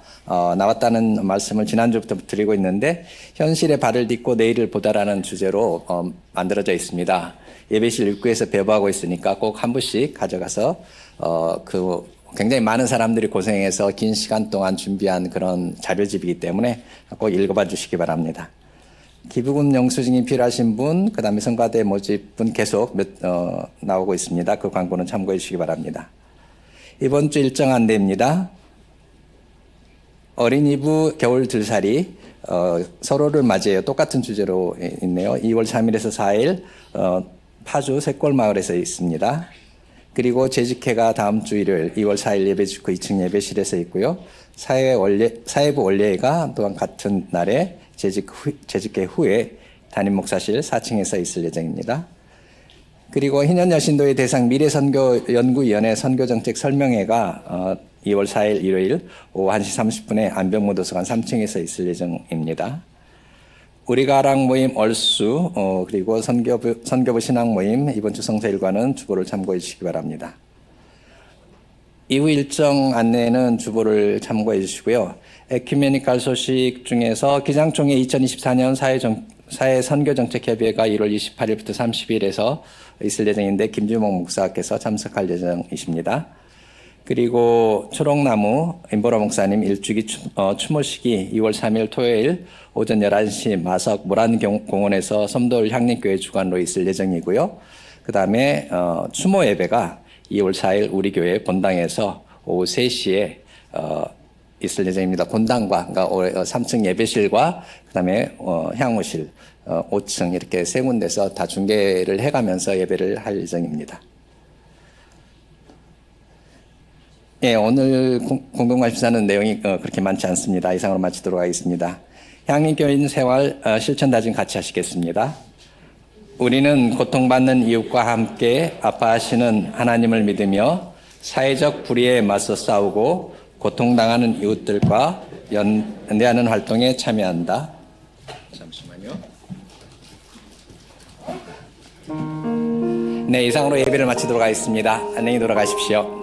나왔다는 말씀을 지난주부터 드리고 있는데 현실에 발을 딛고 내일을 보다라는 주제로 만들어져 있습니다. 예배실 입구에서 배부하고 있으니까 꼭 한 부씩 가져가서 굉장히 많은 사람들이 고생해서 긴 시간 동안 준비한 그런 자료집이기 때문에 꼭 읽어봐 주시기 바랍니다. 기부금 영수증이 필요하신 분, 그 다음에 성가대 모집분 계속 나오고 있습니다. 그 광고는 참고해 주시기 바랍니다. 이번 주 일정 안내입니다. 어린이부 겨울 들살이 서로를 맞이해요. 똑같은 주제로 있네요. 2월 3일에서 4일 파주 새골마을에서 있습니다. 그리고 재직회가 다음 주 일요일 2월 4일 예배직구 2층 예배실에서 있고요. 사회부 원례회가 또한 같은 날에 재직회 후에 담임 목사실 4층에서 있을 예정입니다. 그리고 희년 여신도의 대상 미래선교연구위원회 선교정책 설명회가 2월 4일 일요일 오후 1시 30분에 안병무도서관 3층에서 있을 예정입니다. 우리가랑 모임 얼수 그리고 선교부 신앙 모임 이번 주 성서일과는 주보를 참고해 주시기 바랍니다. 이후 일정 안내는 주보를 참고해 주시고요. 에큐메니칼 소식 중에서 기장총회 2024년 사회 선교정책협의회가 1월 28일부터 30일에서 있을 예정인데 김주목 목사께서 참석할 예정이십니다. 그리고 초록나무 임보라 목사님 일주기 추모식이 2월 3일 토요일 오전 11시 마석 모란공원에서 섬돌 향림교회 주관로 있을 예정이고요. 그 다음에 추모 예배가 2월 4일 우리 교회 본당에서 오후 3시에 있을 예정입니다. 본당과 그러니까 3층 예배실과 그 다음에 향후실 5층 이렇게 세 군데서 다 중계를 해가면서 예배를 할 예정입니다. 예, 오늘 공동말씀하는 내용이 그렇게 많지 않습니다. 이상으로 마치도록 하겠습니다. 향림교인 생활 실천 다짐 같이 하시겠습니다. 우리는 고통받는 이웃과 함께 아파하시는 하나님을 믿으며 사회적 불의에 맞서 싸우고 고통당하는 이웃들과 연대하는 활동에 참여한다. 잠시만요. 네, 이상으로 예배를 마치도록 하겠습니다. 안녕히 돌아가십시오.